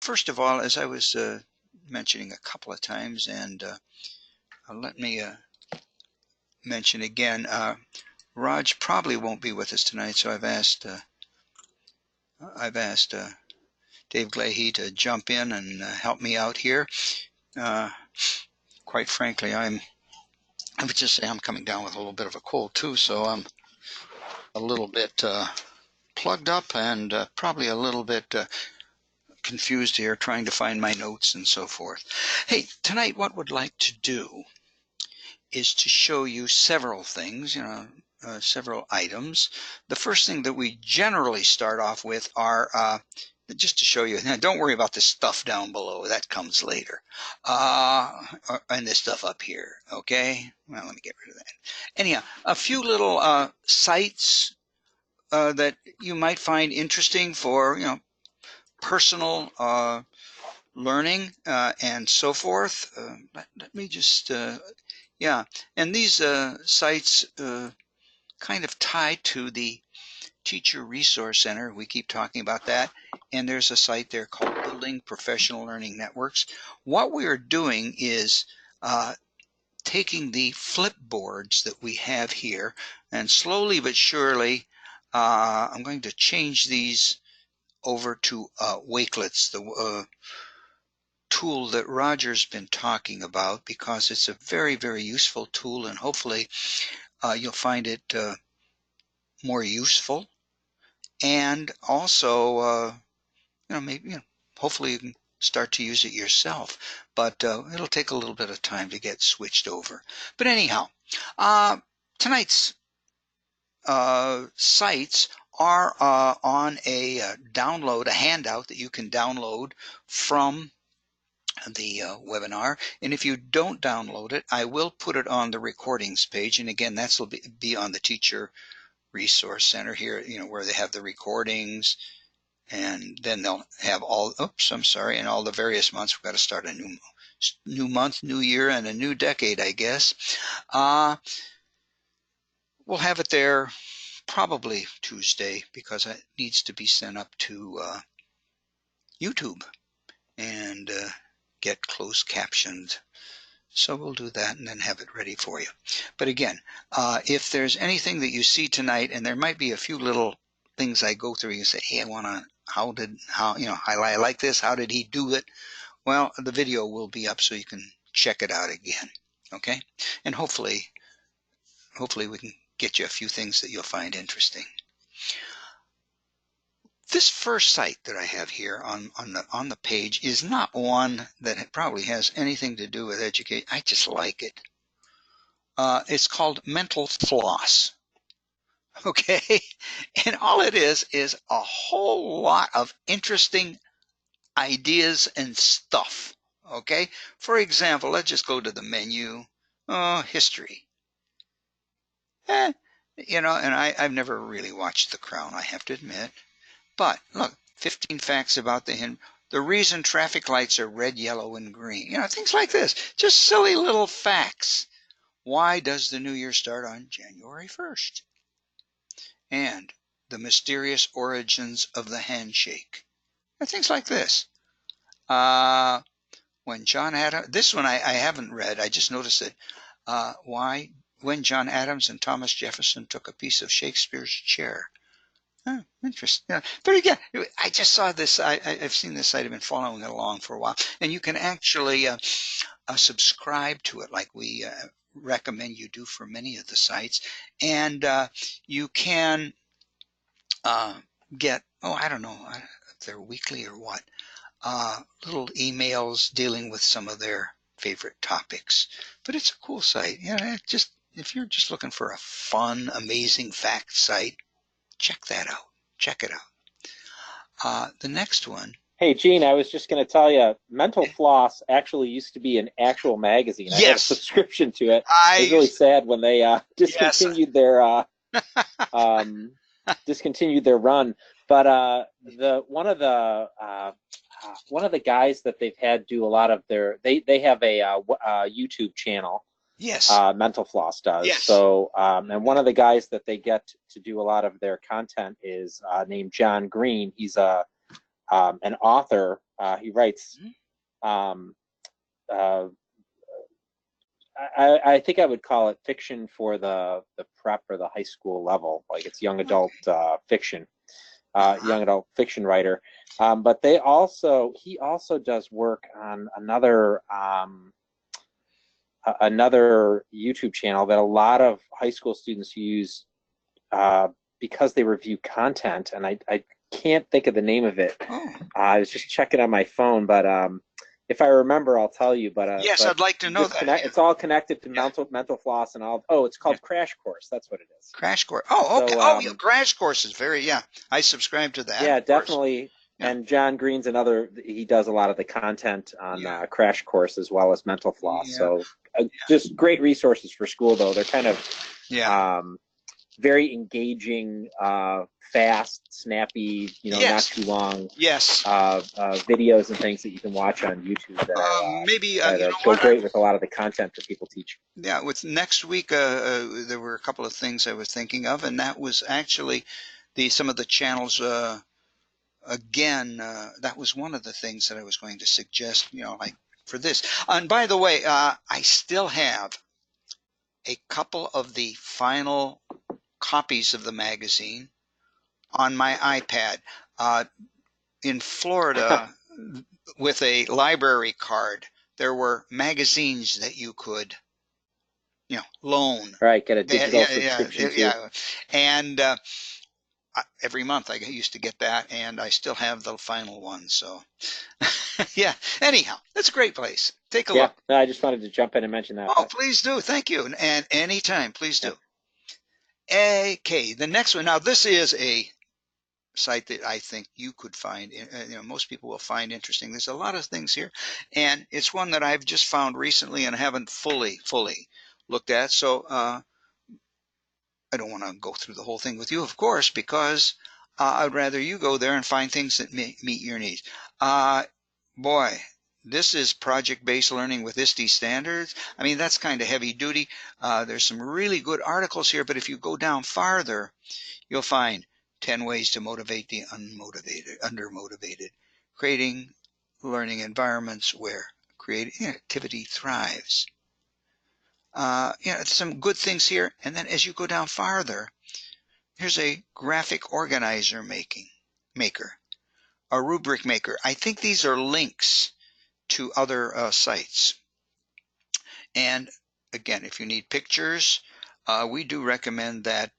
First of all, as I was mentioning a couple of times, and let me mention again, Raj probably won't be with us tonight, so I've asked Dave Glahey to jump in and help me out here. Quite frankly, I would just say I'm coming down with a little bit of a cold too, so I'm a little bit plugged up and probably a little bit confused here, trying to find my notes and so forth. Hey, tonight what we'd like to do is to show you several things, several items. The first thing that we generally start off with are just to show you. Now, don't worry about the stuff down below. That comes later. And this stuff up here. Okay. Well, let me get rid of that. Anyhow, a few little sites that you might find interesting for personal learning and so forth. Let me just yeah, and these sites kind of tie to the Teacher Resource Center. We keep talking about that. And there's a site there called Building Professional Learning Networks. What we are doing is taking the flipboards that we have here, and slowly but surely, I'm going to change these over to Wakelets, the tool that Roger's been talking about, because it's a very, very useful tool, and hopefully you'll find it more useful, and also maybe hopefully you can start to use it yourself, but it'll take a little bit of time to get switched over. But anyhow, tonight's sites are on a download, a handout that you can download from the webinar. And if you don't download it, I will put it on the recordings page. And again, that's will be on the Teacher Resource Center here, where they have the recordings, and then they'll have all, oops, I'm sorry, and all the various months. We've got to start a new month, new year, and a new decade, I guess. We'll have it there probably Tuesday, because it needs to be sent up to YouTube and get closed captioned. So we'll do that and then have it ready for you. But again, if there's anything that you see tonight, and there might be a few little things I go through, you say, hey, I like this, how did he do it? Well, the video will be up so you can check it out again. Okay? And hopefully we can get you a few things that you'll find interesting. This first site that I have here on the page is not one that probably has anything to do with education. I just like it. It's called Mental Floss. Okay, and all it is a whole lot of interesting ideas and stuff. Okay, for example, let's just go to the menu. History. And I've never really watched The Crown, I have to admit. But look, 15 facts about the reason traffic lights are red, yellow, and green. Things like this. Just silly little facts. Why does the new year start on January 1st? And the mysterious origins of the handshake. Things like this. When John Adams, this one I haven't read, I just noticed it. When John Adams and Thomas Jefferson took a piece of Shakespeare's chair. Oh, interesting. Yeah. But again, I just saw this. I've seen this site. I've been following it along for a while. And you can actually subscribe to it, like we recommend you do for many of the sites. And you can get, I don't know if they're weekly or what, little emails dealing with some of their favorite topics. But it's a cool site. If you're just looking for a fun, amazing fact site, check that out. Check it out. The next one. Hey, Gene, I was just going to tell you, Mental Floss actually used to be an actual magazine. Yes. I had a subscription to it. It was really sad when they discontinued their discontinued their run. But one of the guys that they've had do a lot of their they have a YouTube channel. Yes. Mental Floss does. Yes. So, and one of the guys that they get to do a lot of their content is named John Green. He's a an author. He writes. Um, uh, I think I would call it fiction for the prep or the high school level. Like it's young adult fiction, young adult fiction writer. But he also does work on another YouTube channel that a lot of high school students use because they review content, and I can't think of the name of it. Oh. I was just checking on my phone, but if I remember, I'll tell you. Yes, I'd like to know that. Yeah. It's all connected to mental floss and all. Oh, it's called Crash Course. That's what it is. Crash Course. Oh, okay. So, yeah, Crash Course is very, yeah. I subscribe to that. Yeah, of course. definitely. Yeah. And John Green's he does a lot of the content on Crash Course as well as Mental Floss. Yeah. So just great resources for school, though. They're kind of very engaging, fast, snappy, not too long. Yes. Videos and things that you can watch on YouTube that go great with a lot of the content that people teach. Yeah, with next week, there were a couple of things I was thinking of, and that was actually some of the channels. Again, that was one of the things that I was going to suggest. Like for this. And by the way, I still have a couple of the final copies of the magazine on my iPad. In Florida, with a library card, there were magazines that you could, loan. Right, get a digital subscription to. Yeah, and every month I used to get that, and I still have the final one. So, yeah. Anyhow, that's a great place. Take a look. No, I just wanted to jump in and mention that. Oh, please do. Thank you. And anytime, please do. Okay, the next one. Now, this is a site that I think you could find, most people will find interesting. There's a lot of things here, and it's one that I've just found recently and haven't fully looked at. So I don't want to go through the whole thing with you, of course, because I'd rather you go there and find things that meet your needs. Boy, this is project-based learning with ISTE standards. I mean, that's kind of heavy duty. There's some really good articles here, but if you go down farther, you'll find 10 ways to motivate the undermotivated, creating learning environments where creativity thrives. Some good things here. And then as you go down farther, here's a graphic organizer maker, a rubric maker. I think these are links to other sites. And again, if you need pictures, we do recommend that,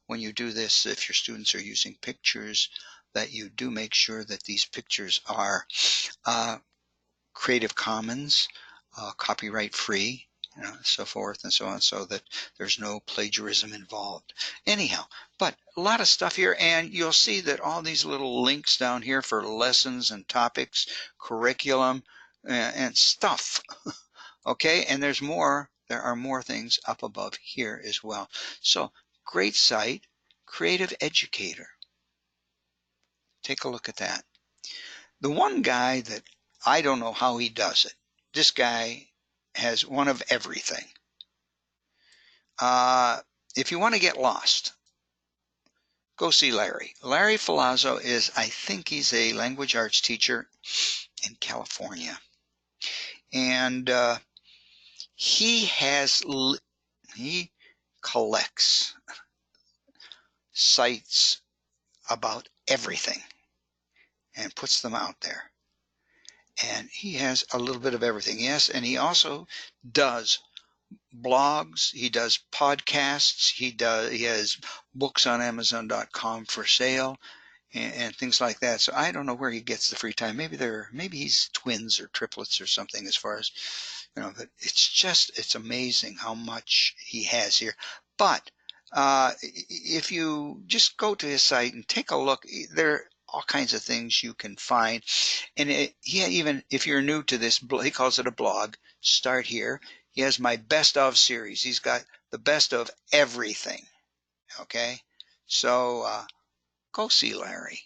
when you do this, if your students are using pictures, that you do make sure that these pictures are Creative Commons, copyright free, so forth and so on, so that there's no plagiarism involved. Anyhow, but a lot of stuff here, and you'll see that all these little links down here for lessons and topics, curriculum, and stuff. Okay, and there's more. There are more things up above here as well. So great site, Creative Educator. Take a look at that. The one guy that I don't know how he does it. This guy has one of everything. If you want to get lost, go see Larry. Larry Filazzo I think he's a language arts teacher in California. And he collects sites about everything and puts them out there. And he has a little bit of everything. Yes, and he also does blogs, he does podcasts, he has books on Amazon.com for sale and things like that. So I don't know where he gets the free time. Maybe he's twins or triplets or something, as far as but it's amazing how much he has here. But if you just go to his site and take a look, there are all kinds of things you can find. And even if you're new to this, he calls it a blog, start here. He has my best of series. He's got the best of everything. Okay, so go see Larry.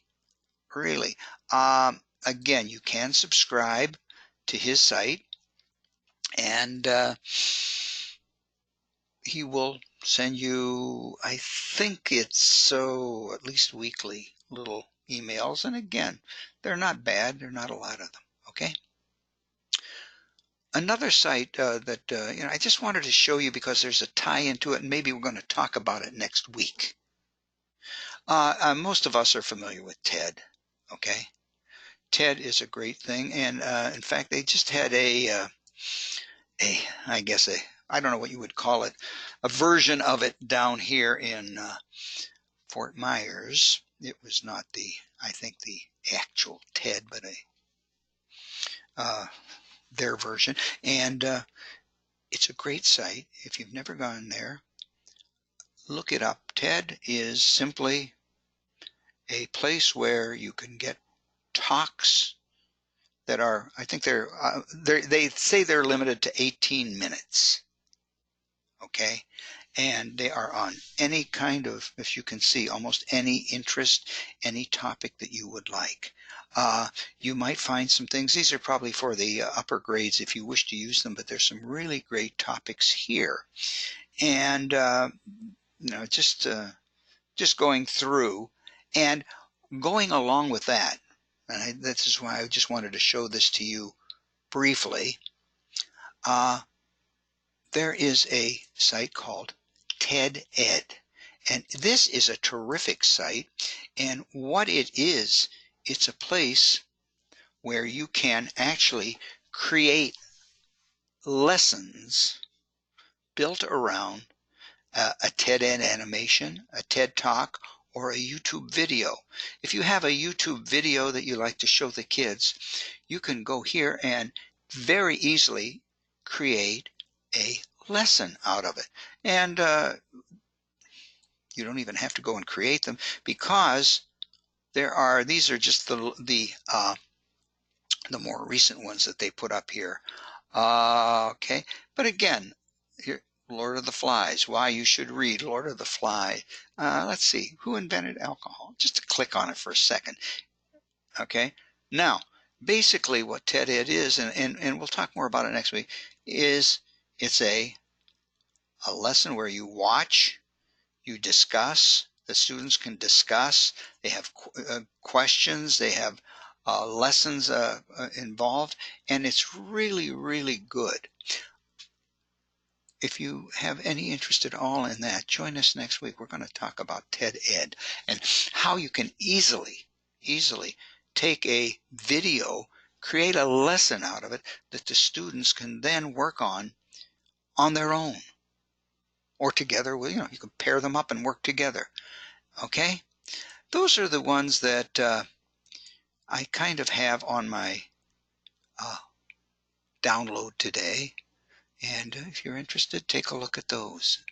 Really. Again, you can subscribe to his site, and he will send you, I think it's at least weekly, little emails. And again, they're not bad. There are not a lot of them. Okay. Another site that I just wanted to show you because there's a tie into it, and maybe we're going to talk about it next week. Most of us are familiar with TED. Okay. TED is a great thing, and in fact, they just had I don't know what you would call it, a version of it down here in Fort Myers. It was not I think the actual TED, but their version, and it's a great site. If you've never gone there, look it up. TED is simply a place where you can get talks that are, I think they say they're limited to 18 minutes. Okay. And they are on any kind of, if you can see, almost any interest, any topic that you would like. You might find some things. These are probably for the upper grades if you wish to use them, but there's some really great topics here. And just going through and going along with that. And this is why I just wanted to show this to you briefly. There is a site called TED Ed. And this is a terrific site. And what it is, it's a place where you can actually create lessons built around a TED Ed animation, a TED Talk, or a YouTube video. If you have a YouTube video that you like to show the kids, you can go here and very easily create a lesson out of it. And you don't even have to go and create them because these are just the more recent ones that they put up here. Okay, but again, here, Lord of the Flies, why you should read Lord of the Flies. Let's see, who invented alcohol? Just to click on it for a second. Okay, now, basically what TED Ed is, and we'll talk more about it next week, is it's a lesson where you watch, you discuss, the students can discuss, they have questions, they have lessons involved, and it's really, really good. If you have any interest at all in that, join us next week. We're going to talk about TED Ed and how you can easily take a video, create a lesson out of it that the students can then work on their own or together with, you can pair them up and work together. Okay? Those are the ones that I kind of have on my download today. And if you're interested, take a look at those.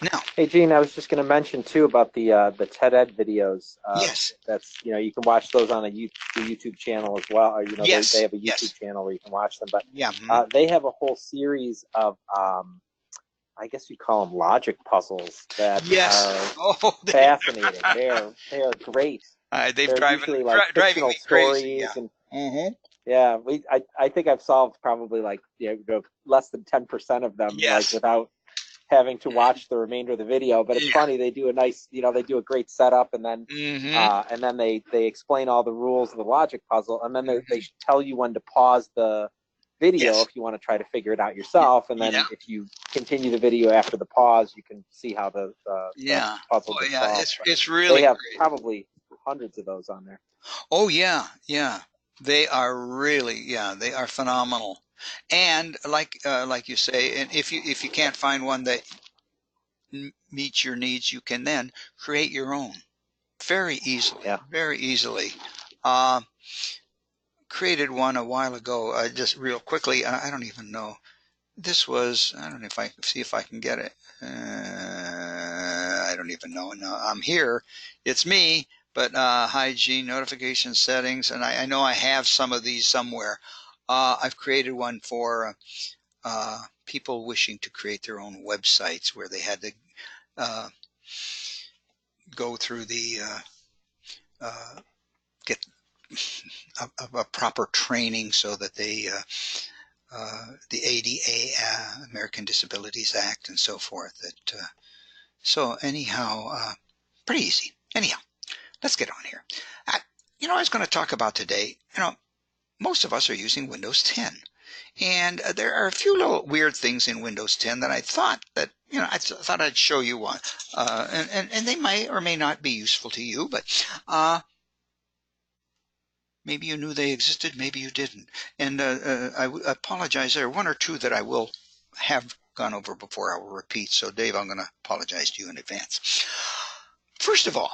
Now, hey Gene, I was just going to mention too about the TED Ed videos. Yes. That's you can watch those on the YouTube channel as well. Or Yes. they have a YouTube Yes. channel where you can watch them. But Yeah. they have a whole series of I guess you call them logic puzzles that are fascinating. They are great. They're usually like driving fictional me crazy. stories Yeah. and yeah, I think I've solved probably like less than 10% of them, Yes. like without having to watch the remainder of the video. But it's funny, they do a nice, they do a great setup, and then they explain all the rules of the logic puzzle, and then they tell you when to pause the video if you want to try to figure it out yourself, and then if you continue the video after the pause, you can see how the puzzle gets solved. It's really they have great. probably hundreds of those on there. Oh yeah, they are really, they are phenomenal. And like you say, and if you can't find one that meets your needs, you can then create your own very easily. Very easily. Created one a while ago. Just real quickly, I don't even know. This was, I don't know if I see if I can get it. I don't even know. No, I'm here. It's me. But hygiene, notification settings, and I know I have some of these somewhere. I've created one for people wishing to create their own websites where they had to go through the get a proper training so that they the ADA, American Disabilities Act, and so forth. So anyhow, pretty easy. Anyhow, let's get on here. I was going to talk about today, most of us are using Windows 10. And there are a few little weird things in Windows 10 that I thought that, thought I'd show you one. And they may or may not be useful to you, but maybe you knew they existed, maybe you didn't. And I apologize. There are one or two that I will have gone over before I will repeat. So, Dave, I'm going to apologize to you in advance. First of all,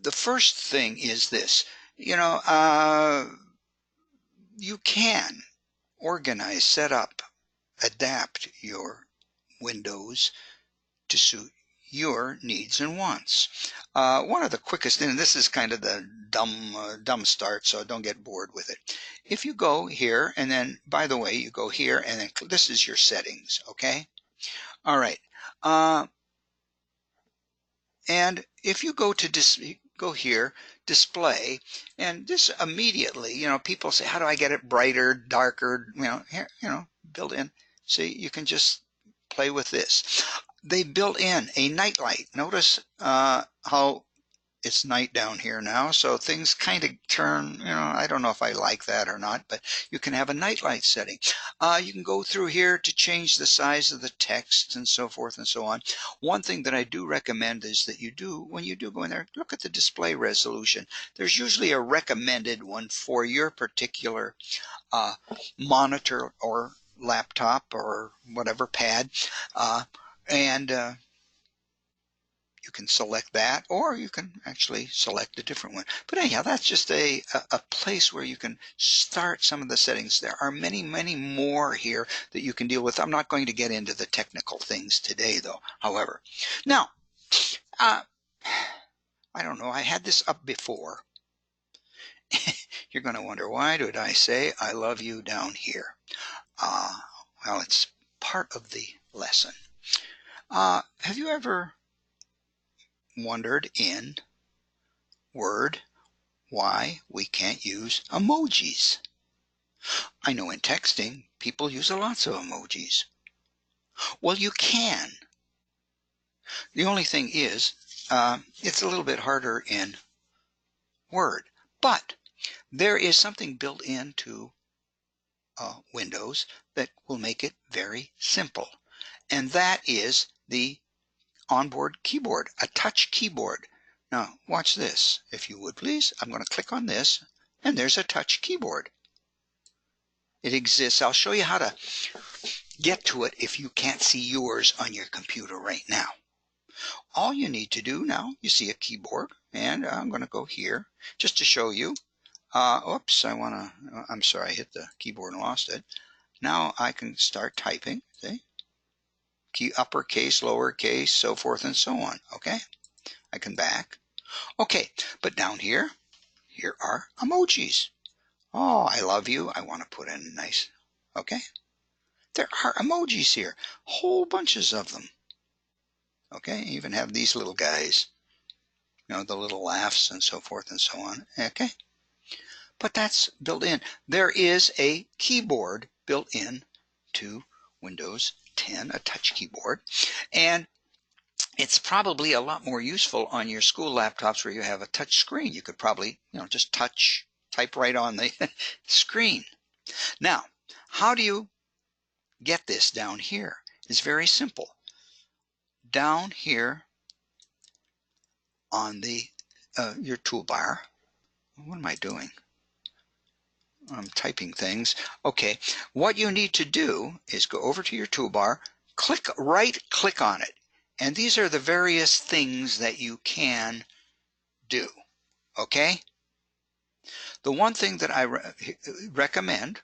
the first thing is this. You can organize, set up, adapt your Windows to suit your needs and wants. One of the quickest, and this is kind of the dumb start, so don't get bored with it. If you go here, and then, by the way, you go here, and then this is your settings, okay? All right. And if you go to go here, display, and this immediately, people say, how do I get it brighter, darker, here, built in. See, you can just play with this. They built in a night light. Notice how it's night down here now, so things kind of turn, I don't know if I like that or not, but you can have a night light setting. You can go through here to change the size of the text and so forth and so on. One thing that I do recommend is that when you do go in there, look at the display resolution. There's usually a recommended one for your particular monitor or laptop or whatever pad, and you can select that, or you can actually select a different one. But anyhow, that's just a place where you can start some of the settings. There are many, many more here that you can deal with. I'm not going to get into the technical things today, though, however. Now, I don't know. I had this up before. You're going to wonder, why did I say I love you down here? Well, it's part of the lesson. Have you ever wondered in Word why we can't use emojis? I know in texting people use lots of emojis. Well, you can. The only thing is it's a little bit harder in Word, but there is something built into Windows that will make it very simple, and that is the onboard keyboard, a touch keyboard. Now watch this, if you would please. I'm going to click on this, and there's a touch keyboard. It exists. I'll show you how to get to it if you can't see yours on your computer right now. All you need to do now, you see a keyboard, and I'm going to go here just to show you. Oops, I'm sorry, I hit the keyboard and lost it. Now I can start typing, see? Key uppercase, lowercase, so forth and so on, okay? I can back. Okay, but down here are emojis. Oh, I love you. I want to put in nice, okay? There are emojis here, whole bunches of them. Okay, I even have these little guys, the little laughs and so forth and so on, okay? But that's built in. There is a keyboard built in to Windows 10, a touch keyboard, and it's probably a lot more useful on your school laptops where you have a touch screen. You could probably, just type right on the screen. Now, how do you get this down here? It's very simple. Down here on the your toolbar, what am I doing? I'm typing things. Okay, what you need to do is go over to your toolbar, right click on it, and these are the various things that you can do. Okay, the one thing that I recommend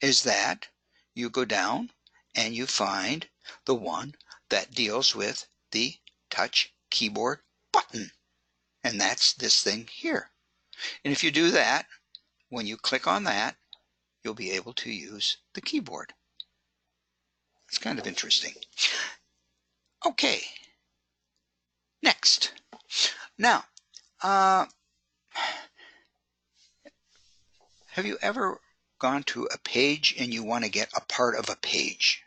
is that you go down and you find the one that deals with the touch keyboard button, and that's this thing here. And if you do that, when you click on that, you'll be able to use the keyboard. It's kind of interesting. Okay, next. Now, have you ever gone to a page and you want to get a part of a page?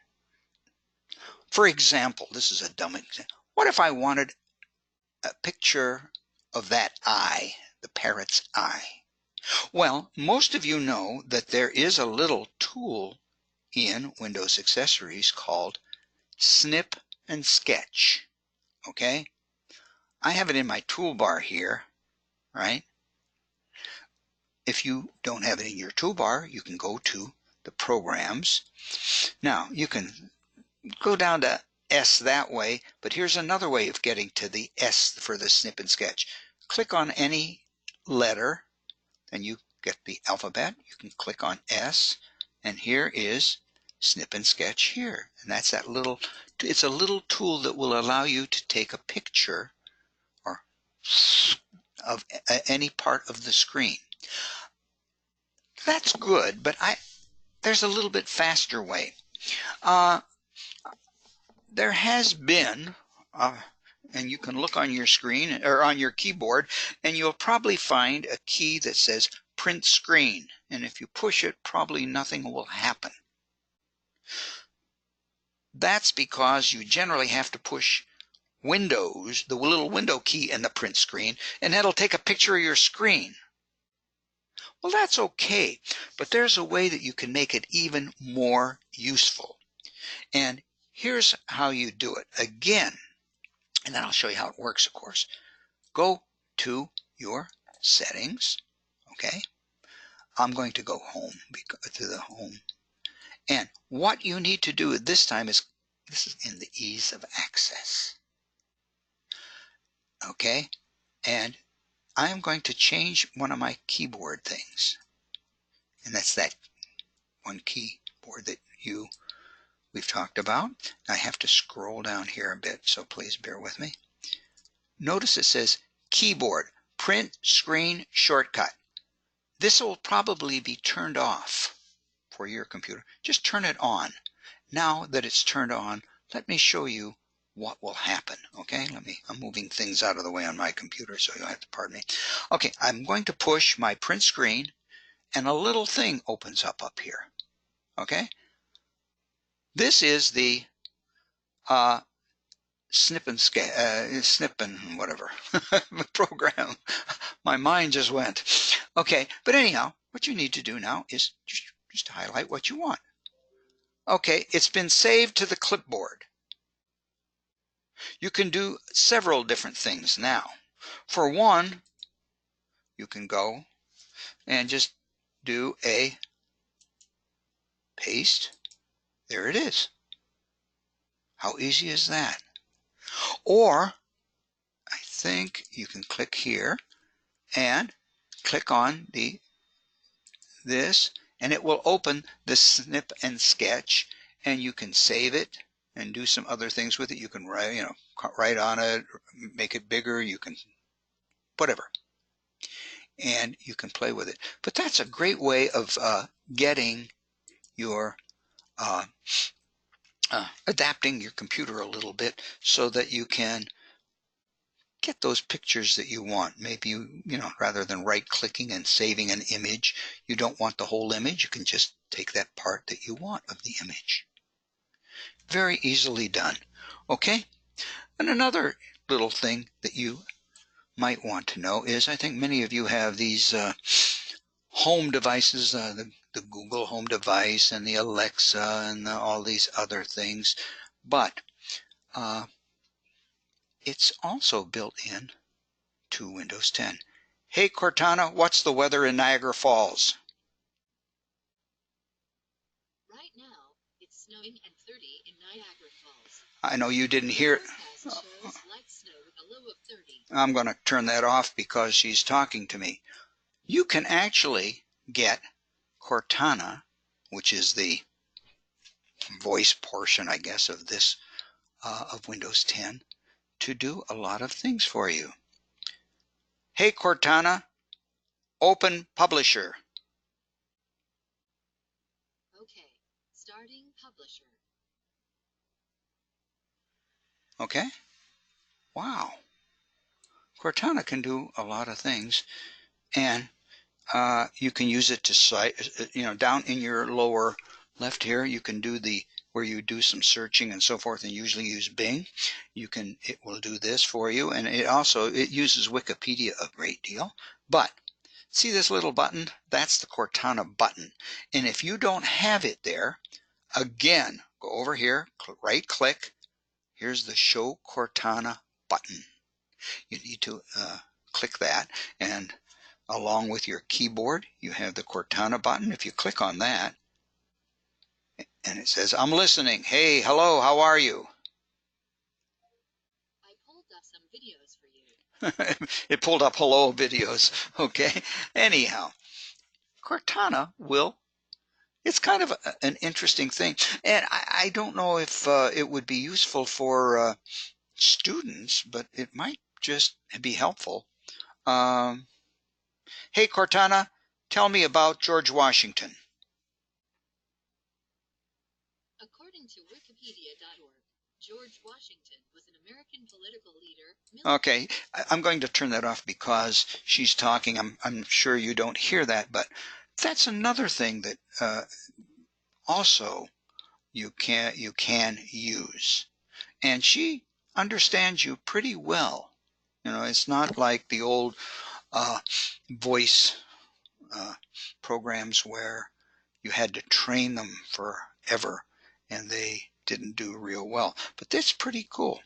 For example, this is a dumb example. What if I wanted a picture of that eye, the parrot's eye? Well, most of you know that there is a little tool in Windows Accessories called Snip and Sketch. Okay? I have it in my toolbar here, right? If you don't have it in your toolbar, you can go to the programs. Now, you can go down to S that way, but here's another way of getting to the S for the snip and sketch. Click on any letter, and you get the alphabet. You can click on S, and here is snip and sketch here. And that's that little, it's a little tool that will allow you to take a picture or of any part of the screen. That's good, but there's a little bit faster way. There has been, and you can look on your screen or on your keyboard, and you'll probably find a key that says print screen. And if you push it, probably nothing will happen. That's because you generally have to push Windows, the little window key in the print screen, and that'll take a picture of your screen. Well, that's okay, but there's a way that you can make it even more useful. And here's how you do it. Again, and then I'll show you how it works, of course. Go to your settings, okay? I'm going to go home, to the home. And what you need to do at this time is, this is in the ease of access, okay? And I'm going to change one of my keyboard things. And that's that one keyboard that we've talked about. I have to scroll down here a bit, so please bear with me. Notice it says keyboard, print screen shortcut. This will probably be turned off for your computer. Just turn it on. Now that it's turned on, let me show you what will happen. Okay, I'm moving things out of the way on my computer, so you'll have to pardon me. Okay, I'm going to push my print screen, and a little thing opens up here. Okay, this is the snip and whatever program. My mind just went. Okay, but anyhow, what you need to do now is just highlight what you want. Okay, it's been saved to the clipboard. You can do several different things now. For one, you can go and just do a paste. There it is. How easy is that? Or I think you can click here and click on this, and it will open the snip and sketch, and you can save it and do some other things with it. You can write on it, make it bigger, you can whatever, and you can play with it. But that's a great way of getting your adapting your computer a little bit so that you can get those pictures that you want. Maybe rather than right-clicking and saving an image, you don't want the whole image. You can just take that part that you want of the image. Very easily done. Okay? And another little thing that you might want to know is, I think many of you have these home devices, the Google Home device and the Alexa and all these other things, but it's also built in to Windows 10. Hey Cortana, what's the weather in Niagara Falls? Right now, it's snowing and 30 in Niagara Falls. I know you didn't hear it. Forecast shows light snow with a low of 30. I'm going to turn that off because she's talking to me. You can actually get Cortana, which is the voice portion, I guess, of this of Windows 10, to do a lot of things for you. Hey Cortana, open Publisher. Okay, starting Publisher. Okay? Wow. Cortana can do a lot of things, and you can use it to cite, down in your lower left here, you can do where you do some searching and so forth and usually use Bing, it will do this for you. And it uses Wikipedia a great deal. But see this little button? That's the Cortana button. And if you don't have it there, again, go over here, right click. Here's the Show Cortana button. You need to click that, and along with your keyboard, you have the Cortana button. If you click on that, and it says, I'm listening. Hey, hello, how are you? I pulled up some videos for you. It pulled up hello videos. Okay. Anyhow, Cortana it's kind of an interesting thing. And I don't know if it would be useful for students, but it might just be helpful. Hey, Cortana, tell me about George Washington. According to Wikipedia.org, George Washington was an American political leader. Okay, I'm going to turn that off because she's talking. I'm sure you don't hear that, but that's another thing that also you can use. And she understands you pretty well. You know, it's not like the old voice programs where you had to train them forever and they didn't do real well. But that's pretty cool.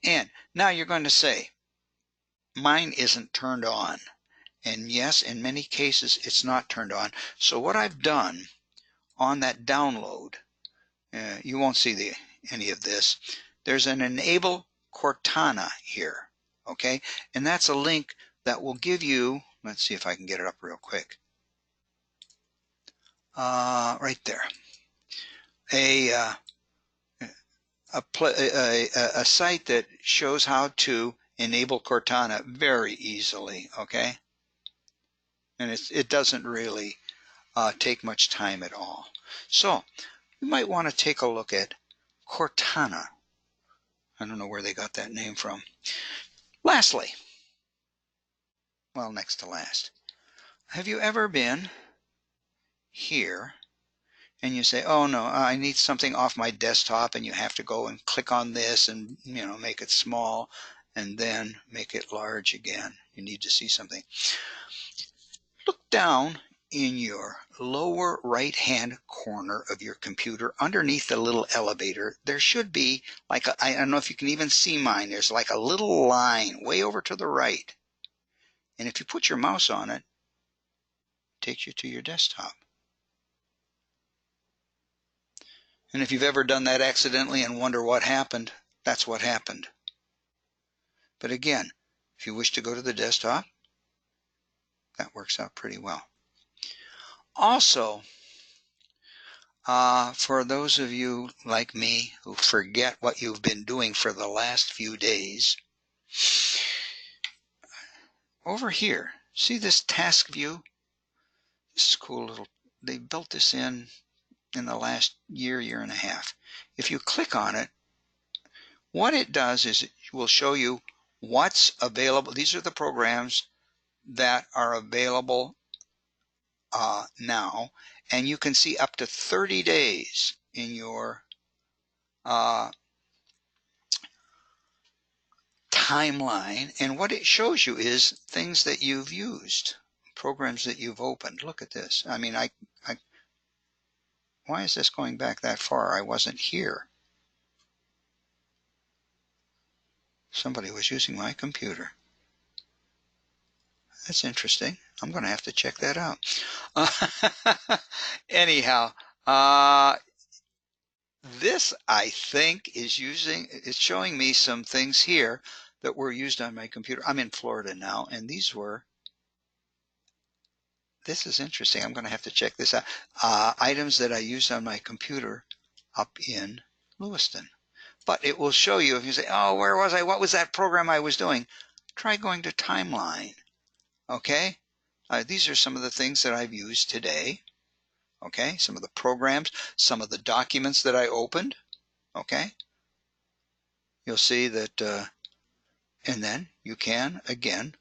And now you're going to say, mine isn't turned on. And yes, in many cases, it's not turned on. So what I've done on that download, you won't see any of this. There's an Enable Cortana here, okay? And that's a link that will give you, let's see if I can get it up real quick. Right there. A site that shows how to enable Cortana very easily, okay? And it doesn't really take much time at all. So you might want to take a look at Cortana. I don't know where they got that name from. Lastly, well, next to last, have you ever been here and you say, oh no, I need something off my desktop, and you have to go and click on this and, you know, make it small and then make it large again. You need to see something. Look down in your lower right hand corner of your computer underneath the little elevator. There should be like I don't know if you can even see mine. There's like a little line way over to the right. And if you put your mouse on it, it takes you to your desktop. And if you've ever done that accidentally and wonder what happened, that's what happened. But again, if you wish to go to the desktop, that works out pretty well. Also, for those of you like me who forget what you've been doing for the last few days, over here, see this task view? This is cool little, they built this in the last year and a half. If you click on it, what it does is it will show you what's available. These are the programs that are available now, and you can see up to 30 days in your timeline, and what it shows you is things that you've used, programs that you've opened. Look at this. I mean, why is this going back that far? I wasn't here. Somebody was using my computer. That's interesting. I'm going to have to check that out. Anyhow, this I think is it's showing me some things here that were used on my computer. I'm in Florida now, and this is interesting. I'm going to have to check this out. Items that I used on my computer up in Lewiston. But it will show you if you say, oh, where was I? What was that program I was doing? Try going to Timeline. Okay? These are some of the things that I've used today. Okay? Some of the programs, some of the documents that I opened. Okay? You'll see that, and then you can, again,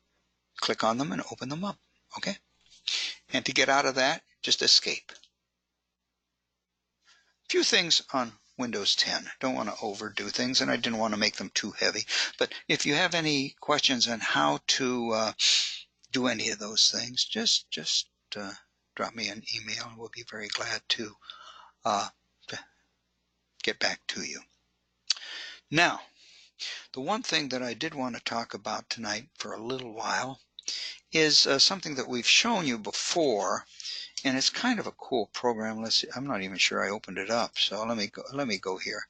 click on them and open them up. Okay? And to get out of that, just escape. A few things on Windows 10. Don't want to overdo things, and I didn't want to make them too heavy. But if you have any questions on how to do any of those things, just drop me an email, and we'll be very glad to get back to you. Now, the one thing that I did want to talk about tonight for a little while is something that we've shown you before, and it's kind of a cool program. Let's see, I'm not even sure I opened it up, so let me go here.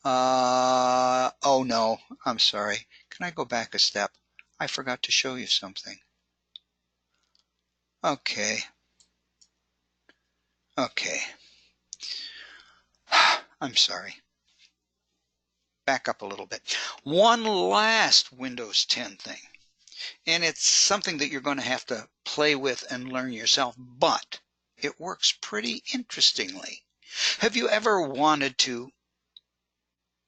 Oh no, I'm sorry. Can I go back a step? I forgot to show you something. Okay. I'm sorry. Back up a little bit. One last Windows 10 thing. And it's something that you're going to have to play with and learn yourself, but it works pretty interestingly. Have you ever wanted to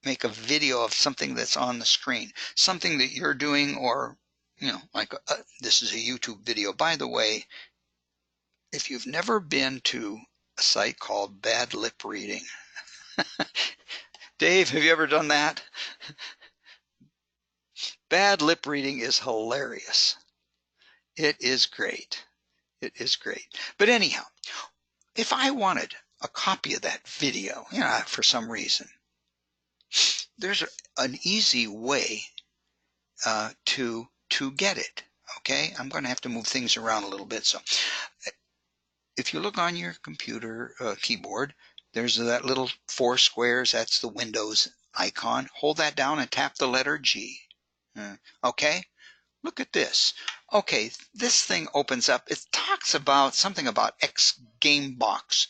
make a video of something that's on the screen, something that you're doing, or, you know, like this is a YouTube video. By the way, if you've never been to a site called Bad Lip Reading, Dave, have you ever done that? Bad Lip Reading is hilarious. It is great. It is great. But anyhow, if I wanted a copy of that video, you know, for some reason, there's an easy way to get it. Okay, I'm going to have to move things around a little bit. So if you look on your computer keyboard, there's that little 4 squares. That's the Windows icon. Hold that down and tap the letter G. Okay, look at this. Okay, this thing opens up. It talks about something about X Gamebox.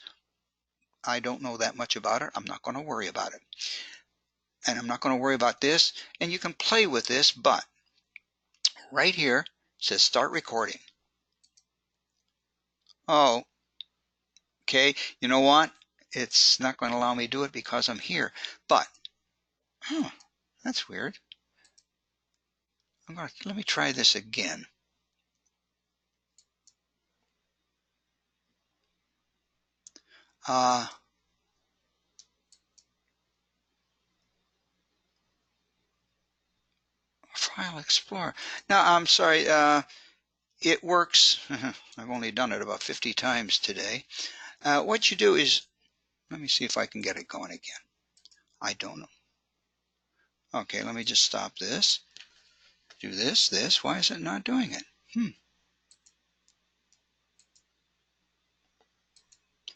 I don't know that much about it. I'm not going to worry about it. And I'm not going to worry about this. And you can play with this, but right here it says start recording. Oh, okay. You know what? It's not going to allow me to do it because I'm here. But, that's weird. Let me try this again. File Explorer. Now, I'm sorry. It works. I've only done it about 50 times today. What you do is, let me see if I can get it going again. I don't know. Okay, let me just stop this. Do this. Why is it not doing it?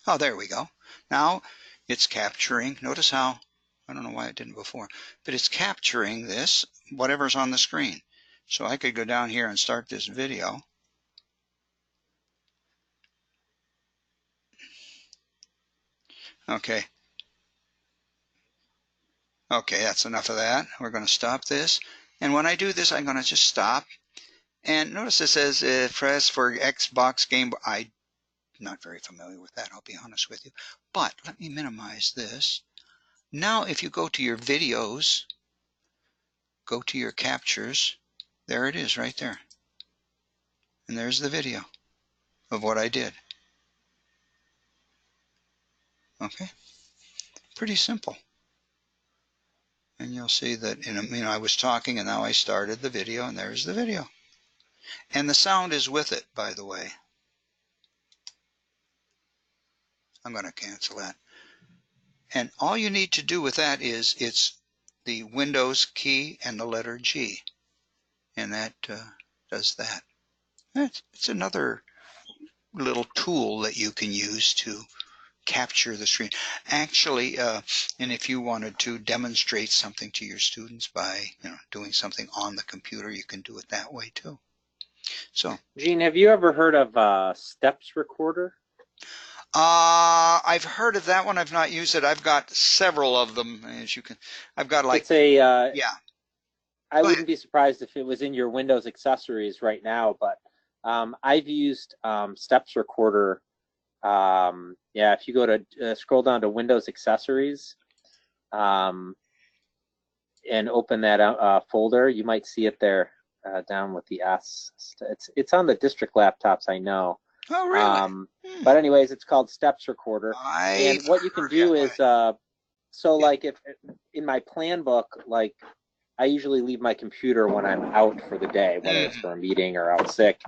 Oh, there we go. Now it's capturing. Notice how, I don't know why it didn't before, but it's capturing this, whatever's on the screen. So I could go down here and start this video. Okay. Okay, that's enough of that. We're going to stop this. And when I do this, I'm going to just stop. And notice it says press for Xbox Game. I'm not very familiar with that, I'll be honest with you. But let me minimize this. Now if you go to your videos, go to your captures, there it is right there. And there's the video of what I did. Okay, pretty simple. And you'll see that, I was talking and now I started the video, and there's the video. And the sound is with it, by the way. I'm going to cancel that. And all you need to do with that is it's the Windows key and the letter G. And that does that. It's another little tool that you can use to capture the screen. Actually, and if you wanted to demonstrate something to your students by doing something on the computer, you can do it that way too. So, Gene, have you ever heard of Steps Recorder? I've heard of that one. I've not used it. I've got several of them, as you can. I've got like it's a yeah. I wouldn't be surprised if it was in your Windows accessories right now, but I've used Steps Recorder. Yeah, if you go to scroll down to Windows accessories and open that folder, you might see it there down with the S. It's on the district laptops, I know. Oh, really? But anyways, it's called Steps Recorder. And what you can do is So Yeah. like if in my plan book, like I usually leave my computer when I'm out for the day, whether it's for a meeting or out sick.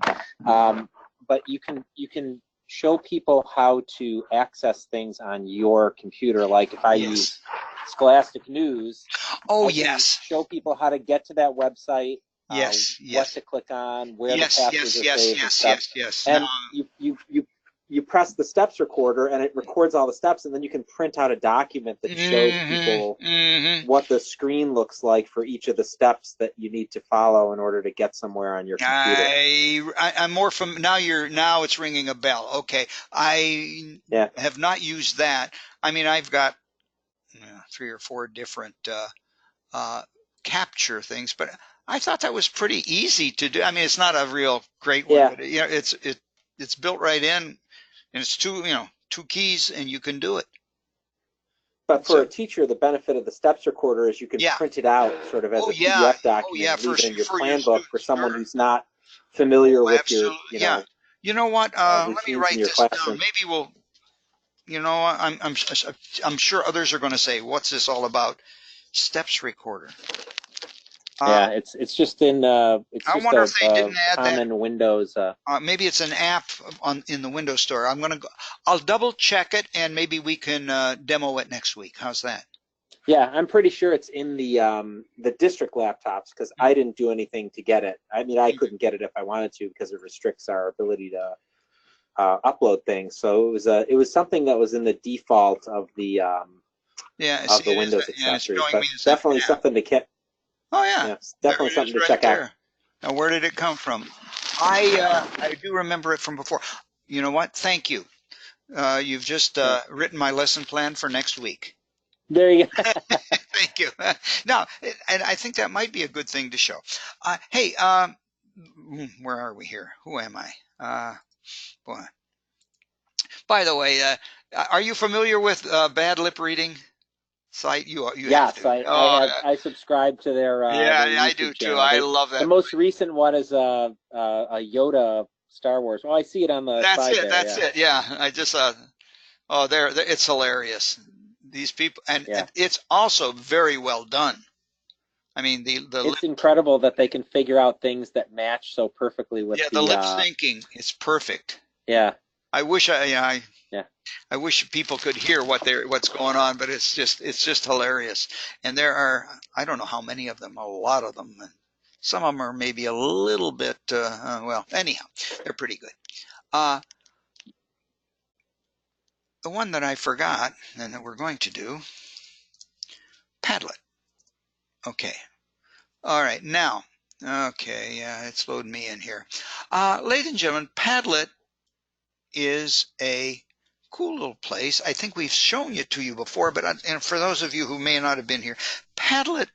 But you can show people how to access things on your computer. Like if I use Yes. Scholastic News, Oh, I can yes. show people how to get to that website, Yes. what Yes. to click on, where the Yes. passwords Yes. are Yes. saved and Yes. stuff. Yes. Yes. Now, And you press the steps recorder and it records all the steps, and then you can print out a document that shows people what the screen looks like for each of the steps that you need to follow in order to get somewhere on your computer. I'm more from now. Now it's ringing a bell. Okay, I Yeah. have not used that. I mean, I've got 3 or 4 different capture things, but I thought that was pretty easy to do. I mean, it's not a real great one, Yeah. but it's built right in, and it's two keys, and you can do it. But for So a teacher, the benefit of the steps recorder is you can yeah. print it out sort of as Oh a yeah. PDF Oh document yeah. and leave it in your For your plan book for students, someone sure. who's not familiar Oh, with your, absolutely. Yeah. You know what? Let me routines in write your this down. classroom. Maybe we'll. I'm sure others are going to say, "What's this all about?" Steps recorder. Yeah, it's just it's I just wonder if they a didn't add that. common Windows. Maybe it's an app in the Windows Store. I'll double check it, and maybe we can demo it next week. How's that? Yeah, I'm pretty sure it's in the district laptops because I didn't do anything to get it. I mean, I couldn't get it if I wanted to because it restricts our ability to upload things. So it was something that was in the default of the Yeah, Windows and it's accessories, showing but me as an definitely app. something to get. Oh yeah, Yeah, it's there definitely it something is to right check out. there. Now, where did it come from? I do remember it from before. You know what? Thank you. You've just Yeah. written my lesson plan for next week. There you go. Thank you. Now, and I think that might be a good thing to show. Hey, where are we here? Who am I? Boy. By the way, are you familiar with Bad Lip Reading site? You have Yes, to. Oh, I subscribe to yeah, their I do YouTube too. channel. I love The that most place. recent one is a Yoda Star Wars. Well, I see it on the That's side it. there. That's Yeah, it. Yeah, I just oh, it's hilarious. These people, and yeah. it's also very well done. I mean, the lip, It's incredible that they can figure out things that match so perfectly with yeah, the lip syncing is perfect. yeah, I wish yeah. I wish people could hear what's going on, but it's just hilarious. And there are, I don't know how many of them, a lot of them, and some of them are maybe a little bit well. Anyhow, they're pretty good. Uh, the one that I forgot and that we're going to do, Padlet. Okay. All right. Now, okay, yeah, it's loading me in here. Ladies and gentlemen, Padlet is a cool little place. I think we've shown it to you before, but and for those of you who may not have been here, Padlet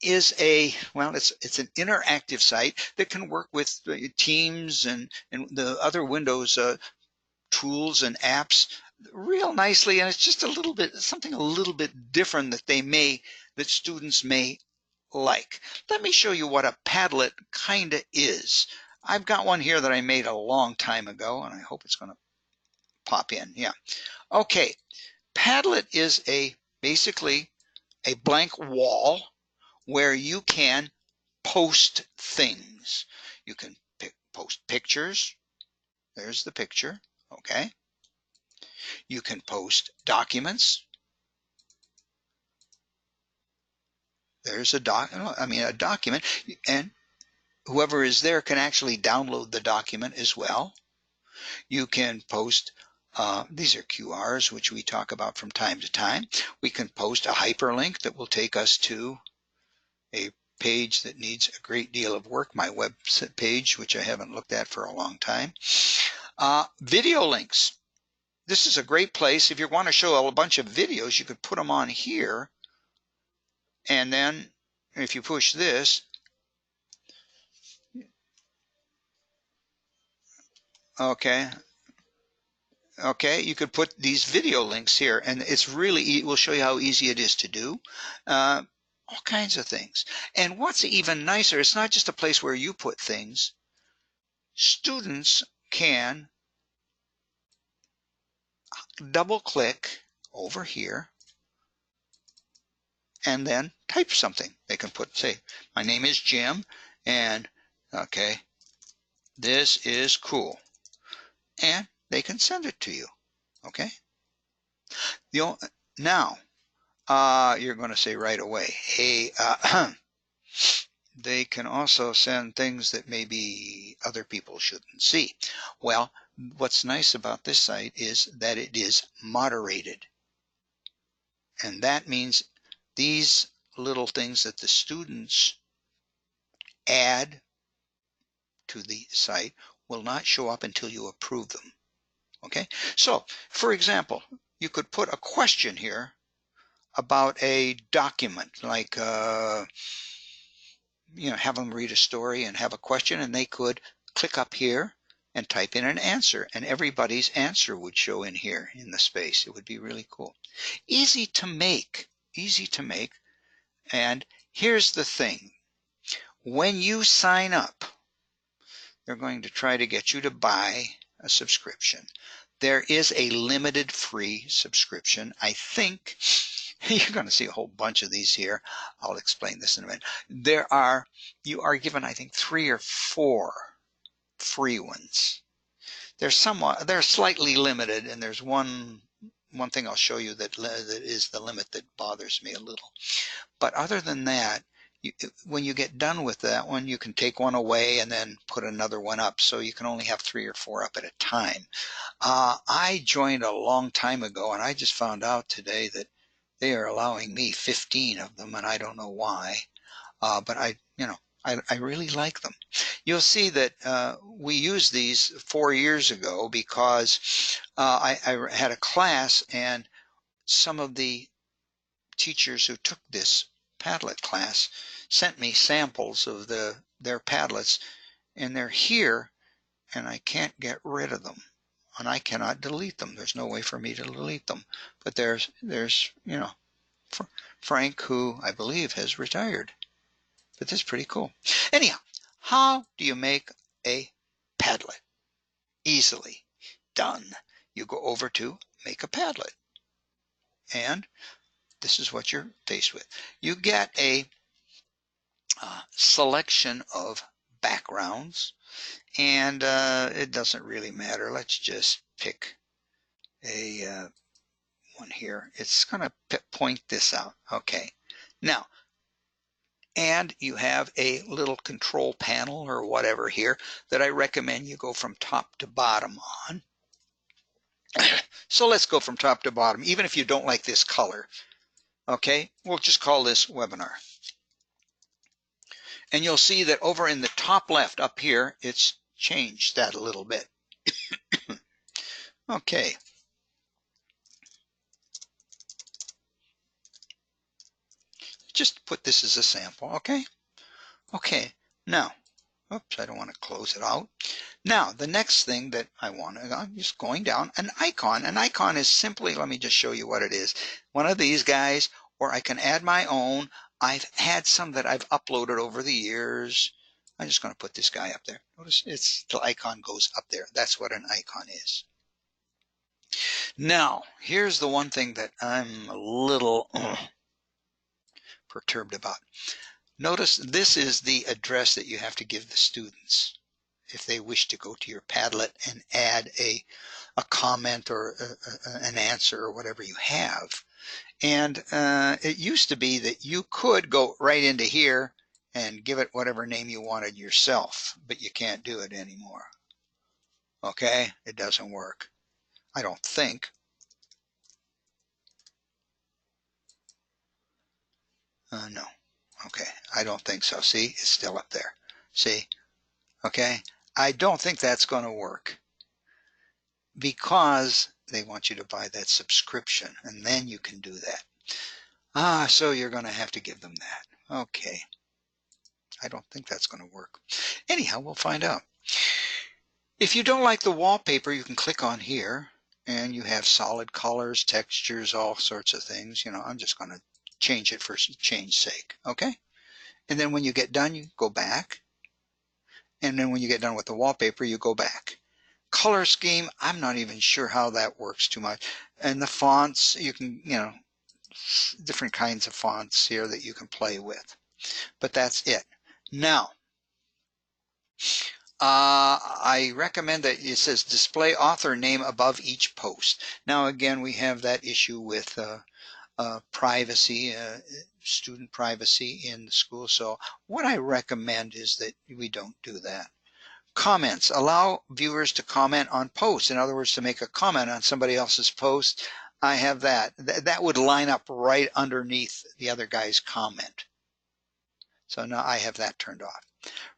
is it's an interactive site that can work with Teams and the other Windows tools and apps real nicely, and it's just something a little bit different that students may like. Let me show you what a Padlet kind of is. I've got one here that I made a long time ago, and I hope it's going to pop in. Yeah. Okay. Padlet is basically a blank wall where you can post things. You can post pictures. There's the picture. Okay. You can post documents. There's a document, and whoever is there can actually download the document as well. You can post, these are QRs, which we talk about from time to time. We can post a hyperlink that will take us to a page that needs a great deal of work, my web page, which I haven't looked at for a long time. Video links. This is a great place. If you want to show a bunch of videos, you could put them on here. And then if you push this, okay, you could put these video links here, and we'll show you how easy it is to do. All kinds of things. And what's even nicer, it's not just a place where you put things. Students can double click over here and then type something. They can put, say, my name is Jim, and okay, this is cool, and they can send it to you. Okay. Now, you're going to say right away, hey, they can also send things that maybe other people shouldn't see. Well, what's nice about this site is that it is moderated. And that means these little things that the students add to the site will not show up until you approve them. Okay? So, for example, you could put a question here about a document, like have them read a story and have a question, and they could click up here and type in an answer, and everybody's answer would show in here in the space. It would be really cool. Easy to make, easy to make. And here's the thing. When you sign up, they're going to try to get you to buy a subscription. There is a limited free subscription. I think you're going to see a whole bunch of these here. I'll explain this in a minute. You are given, I think, 3 or 4 free ones. They're slightly limited, and there's one thing I'll show you that is the limit that bothers me a little. But other than that, when you get done with that one, you can take one away and then put another one up. So you can only have 3 or 4 up at a time. I joined a long time ago, and I just found out today that they are allowing me 15 of them, and I don't know why. But I really like them. You'll see that we used these 4 years ago because I had a class, and some of the teachers who took this Padlet class sent me samples of their Padlets, and they're here, and I can't get rid of them, and I cannot delete them. There's no way for me to delete them. But there's Frank, who I believe has retired. But this is pretty cool. Anyhow, how do you make a Padlet? Easily done. You go over to Make a Padlet, and this is what you're faced with. You get a selection of backgrounds, and it doesn't really matter. Let's just pick a one here. It's going to point this out. Okay. Now, and you have a little control panel or whatever here that I recommend you go from top to bottom on. So let's go from top to bottom, even if you don't like this color. Okay, we'll just call this webinar. And you'll see that over in the top left up here, it's changed that a little bit. Okay. Just put this as a sample, okay? Okay, now, oops, I don't want to close it out. Now, the next thing that I'm just going down, an icon. An icon is simply, let me just show you what it is. One of these guys, or I can add my own. I've had some that I've uploaded over the years. I'm just going to put this guy up there. Notice the icon goes up there. That's what an icon is. Now, here's the one thing that I'm a little perturbed about. Notice this is the address that you have to give the students if they wish to go to your Padlet and add a comment or an answer or whatever you have. And it used to be that you could go right into here and give it whatever name you wanted yourself, but you can't do it anymore. Okay, it doesn't work. I don't think. No. Okay, I don't think so. See, it's still up there. See? Okay, I don't think that's going to work because they want you to buy that subscription, and then you can do that. So you're going to have to give them that. Okay. I don't think that's going to work. Anyhow, we'll find out. If you don't like the wallpaper, you can click on here, and you have solid colors, textures, all sorts of things. I'm just going to change it for change's sake. Okay? And then when you get done, you go back. And then when you get done with the wallpaper, you go back. Color scheme, I'm not even sure how that works too much. And the fonts, you can, different kinds of fonts here that you can play with. But that's it. Now, I recommend that it says display author name above each post. Now again, we have that issue with privacy, student privacy in the school. So what I recommend is that we don't do that. Comments. Allow viewers to comment on posts. In other words, to make a comment on somebody else's post. I have that. That would line up right underneath the other guy's comment. So now I have that turned off.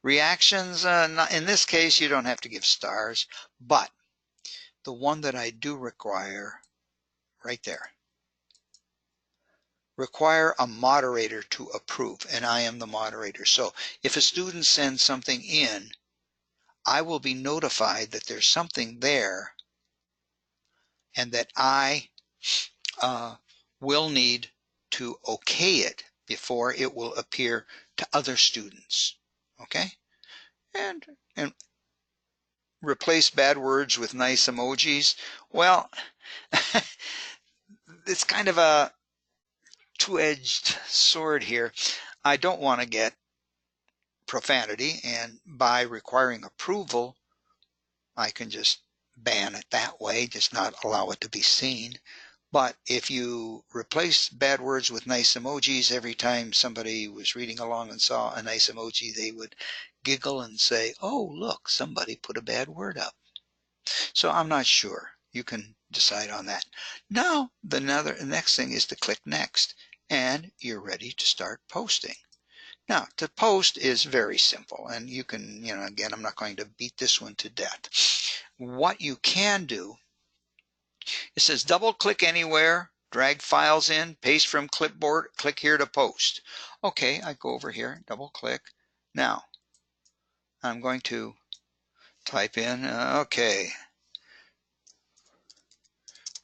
Reactions, in this case, you don't have to give stars, but the one that I do require, right there, require a moderator to approve, and I am the moderator. So if a student sends something in, I will be notified that there's something there and that I will need to okay it before it will appear to other students. Okay? And replace bad words with nice emojis. Well, it's kind of a two-edged sword here. I don't want to get profanity, and by requiring approval, I can just ban it that way, just not allow it to be seen. But if you replace bad words with nice emojis, every time somebody was reading along and saw a nice emoji, they would giggle and say, oh, look, somebody put a bad word up. So I'm not sure. You can decide on that. Now, the next thing is to click next, and you're ready to start posting. Now, to post is very simple, and you can, again, I'm not going to beat this one to death. What you can do, it says double click anywhere, drag files in, paste from clipboard, click here to post. Okay, I go over here, double click. Now, I'm going to type in, okay,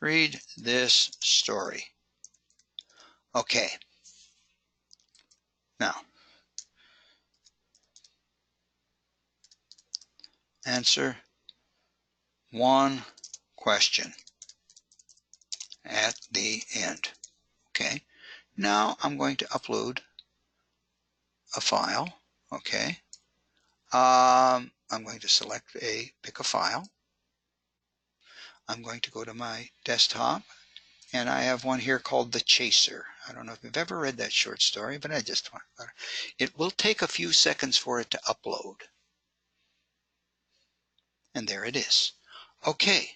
read this story. Okay. Now, answer one question at the end. Okay. Now I'm going to upload a file. Okay. I'm going to pick a file. I'm going to go to my desktop, and I have one here called The Chaser. I don't know if you've ever read that short story, but I just want it will take a few seconds for it to upload. And there it is. Okay.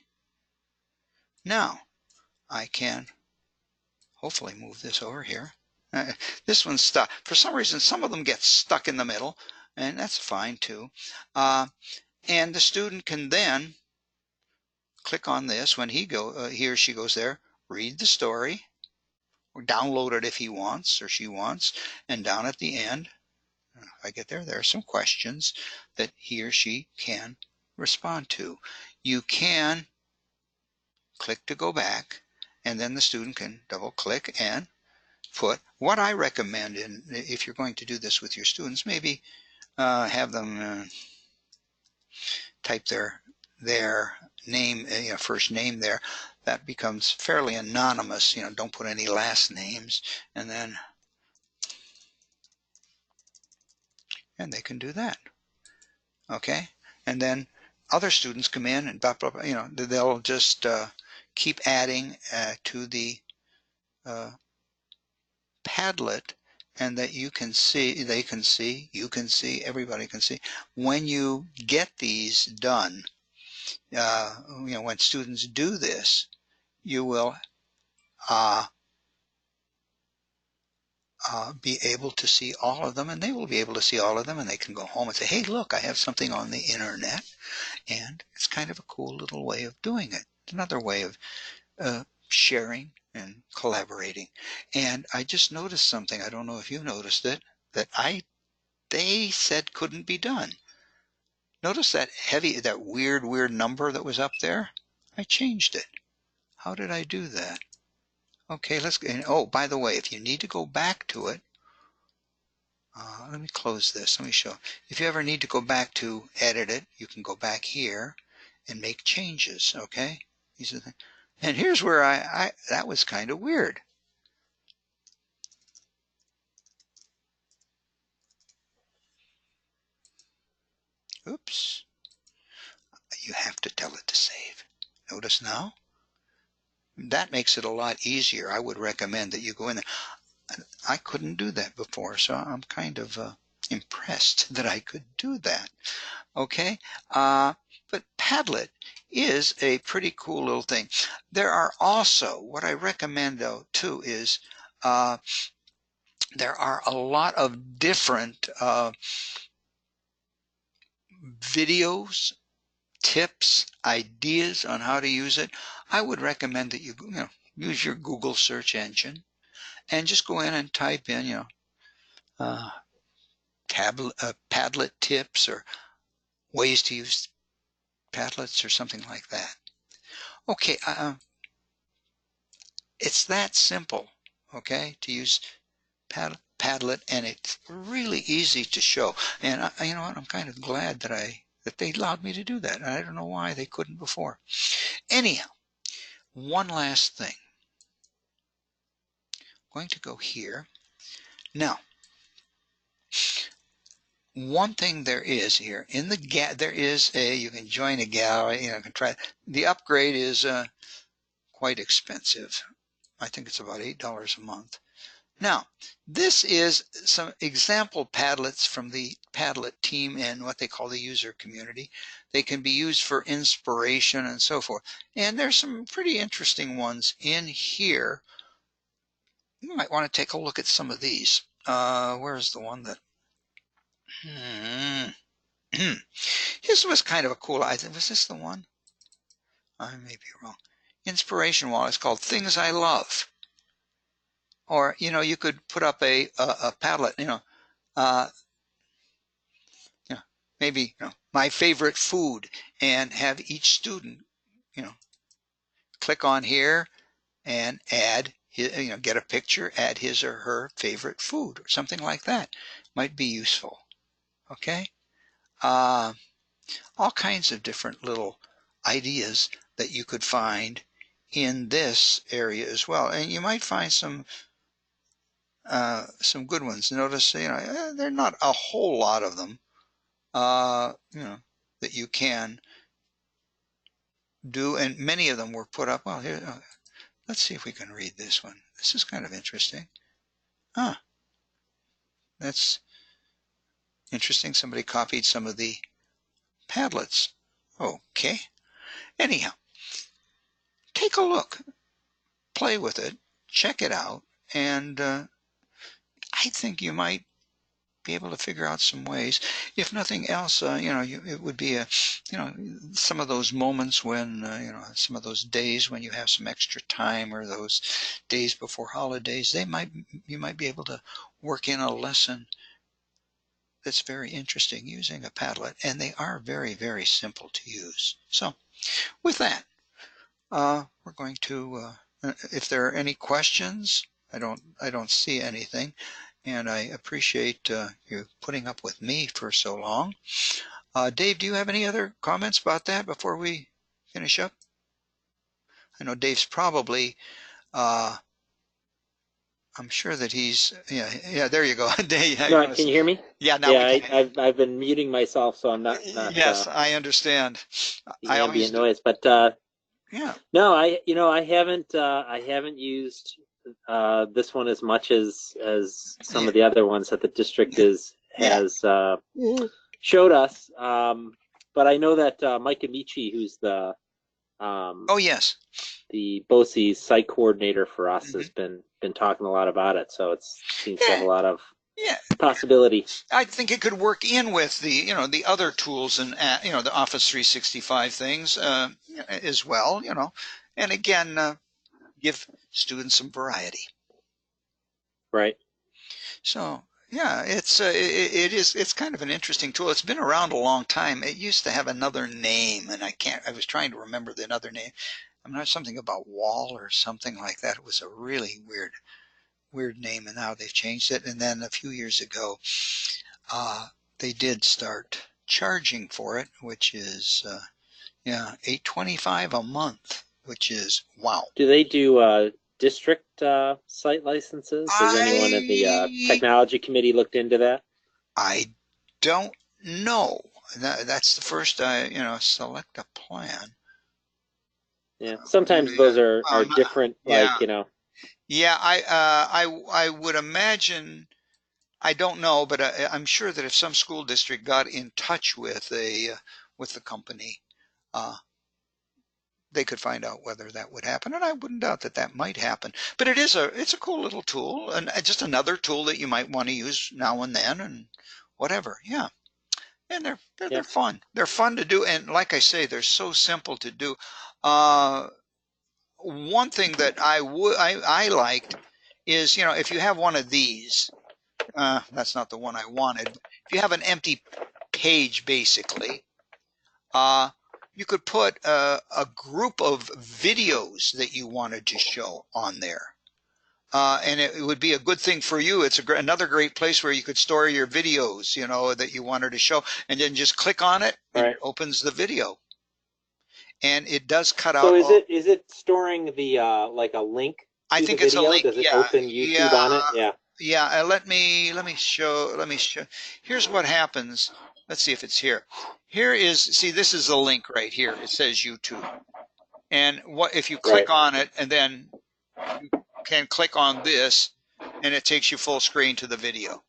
Now I can hopefully move this over here. This one's stuck. For some reason, some of them get stuck in the middle, and that's fine too. And the student can then click on this when he or she goes there, read the story, or download it if he wants or she wants, and down at the end, if I get there are some questions that he or she can respond to. You can click to go back, and then the student can double click and put what I recommend if you're going to do this with your students, maybe have them type their name, first name there. That becomes fairly anonymous. Don't put any last names, and they can do that. Okay, and then other students come in and blah, blah, blah, they'll just keep adding to the Padlet, and that you can see, they can see, you can see, everybody can see. When you get these done, when students do this, you will be able to see all of them, and they will be able to see all of them, and they can go home and say, hey, look, I have something on the internet, and it's kind of a cool little way of doing it. It's another way of sharing and collaborating. And I just noticed something, I don't know if you noticed it, that they said couldn't be done. Notice that weird number that was up there? I changed it. How did I do that? Okay, oh, by the way, if you need to go back to it, let me close this, let me show. If you ever need to go back to edit it, you can go back here and make changes, okay? These are and here's where that was kind of weird. Oops. You have to tell it to save. Notice now? That makes it a lot easier. I would recommend that you go in there. I couldn't do that before, so I'm kind of impressed that I could do that. Okay, but Padlet is a pretty cool little thing. There are also, what I recommend though too is there are a lot of different videos, tips, ideas on how to use it. I would recommend that you use your Google search engine and just go in and type in Padlet tips or ways to use Padlets or something like that. Okay, it's that simple, okay, to use Padlet, and it's really easy to show. And you know what? I'm kind of glad that they allowed me to do that. I don't know why they couldn't before. Anyhow, one last thing. I'm going to go here. Now, one thing there is here in the there is you can join a gallery. You can try. The upgrade is quite expensive. I think it's about $8 a month. Now, this is some example Padlets from the Padlet team and what they call the user community. They can be used for inspiration and so forth. And there's some pretty interesting ones in here. You might want to take a look at some of these. Where's the one that... This was kind of a cool... Was this the one? I may be wrong. Inspiration wall. It's called Things I Love. Or, you could put up a Padlet, maybe, my favorite food, and have each student, click on here and add, get a picture, add his or her favorite food or something like that. Might be useful. Okay. All kinds of different little ideas that you could find in this area as well. And you might find some good ones. Notice, there are not a whole lot of them, that you can do, and many of them were put up. Well, here, let's see if we can read this one. This is kind of interesting. That's interesting. Somebody copied some of the Padlets. Okay. Anyhow, take a look, play with it, check it out, and I think you might be able to figure out some ways. If nothing else, it would be some of those moments when, some of those days when you have some extra time, or those days before holidays, you might be able to work in a lesson that's very interesting using a Padlet, and they are very, very simple to use. So with that, we're going to, if there are any questions, I don't see anything. And I appreciate you putting up with me for so long. Dave, do you have any other comments about that before we finish up? I know Dave's probably, I'm sure that he's, yeah, there you go. Dave, No, can you hear me? Yeah, now we can. I've been muting myself, so I'm not yes, I understand. The ambient noise, but yeah. No, I haven't used this one as much as some of the other ones that the district has showed us. But I know that Mike Amici, who's the yes, the BOCES site coordinator for us, has been talking a lot about it. So it seems to have a lot of possibility. I think it could work in with the the other tools and the Office 365 things as well. And again, give students some variety. Right. So yeah, it's kind of an interesting tool. It's been around a long time. It used to have another name, and I was trying to remember the another name. I'm not something about wall or something like that. It was a really weird name, and now they've changed it. And then a few years ago, they did start charging for it, which is $8.25 a month, which is wow. Do they do district site licenses? Has anyone at the technology committee looked into that? I don't know. that's the first, select a plan. Yeah. Sometimes Yeah. those are different, Yeah. like, you know. Yeah. I would imagine, I don't know, but I'm sure that if some school district got in touch with with the company, uh, they could find out whether that would happen, and I wouldn't doubt that that might happen. But it's a cool little tool, and just another tool that you might want to use now and then, and whatever. Yeah, and they're Yeah. fun. They're fun to do, and like I say, they're so simple to do. Uh, One thing that I liked is, if you have one of these, that's not the one I wanted. If you have an empty page, basically, uh, you could put a group of videos that you wanted to show on there. And it would be a good thing for you. It's another great place where you could store your videos, that you wanted to show, and then just click on it and it Right. opens the video. And it does cut So out is it storing the like a link I to the think it's a video? link. Does it Yeah, open YouTube yeah, on it? Yeah. yeah. Let me show. Here's what happens. Let's see if it's here. See, this is the link right here. It says YouTube. And what if you Right. click on it, and then you can click on this, and it takes you full screen to the video.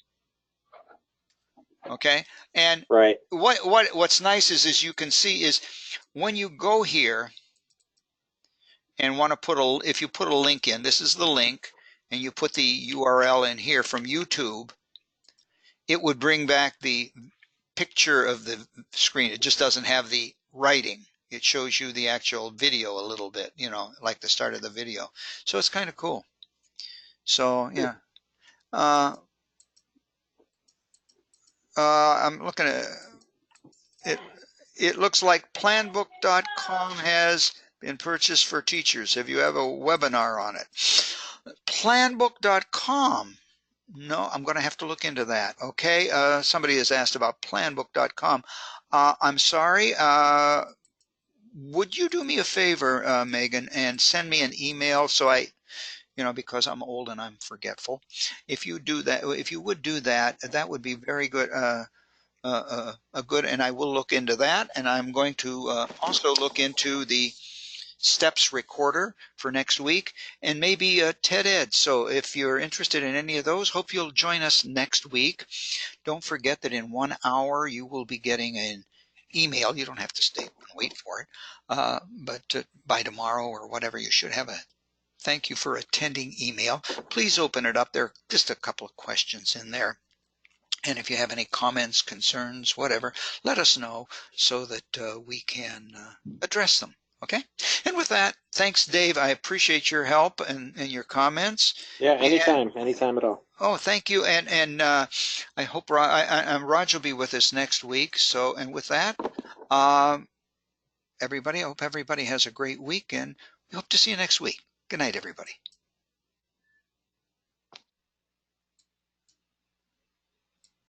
Okay. And Right. what's nice is you can see is when you go here and want to if you put a link in, this is the link, and you put the URL in here from YouTube, it would bring back the picture of the screen. It just doesn't have the writing. It shows you the actual video a little bit, like the start of the video. So it's kind of cool. So yeah. I'm looking at it. It looks like planbook.com has been purchased for teachers. Have you have a webinar on it? Planbook.com. No, I'm going to have to look into that. Okay. Somebody has asked about planbook.com. I'm sorry. Would you do me a favor, Megan, and send me an email so because I'm old and I'm forgetful. If you would do that, that would be very good. A good, and I will look into that, and I'm going to also look into the steps recorder for next week, and maybe TED Ed. So if you're interested in any of those, hope you'll join us next week. Don't forget that in 1 hour you will be getting an email. You don't have to stay and wait for it, but by tomorrow or whatever, you should have a thank you for attending email. Please open it up. There are just a couple of questions in there. And if you have any comments, concerns, whatever, let us know so that we can address them. Okay? And with that, thanks, Dave. I appreciate your help and your comments. Yeah. Anytime at all. Oh, thank you. And I hope Raj will be with us next week. So, and with that, everybody, I hope everybody has a great week, and we hope to see you next week. Good night, everybody.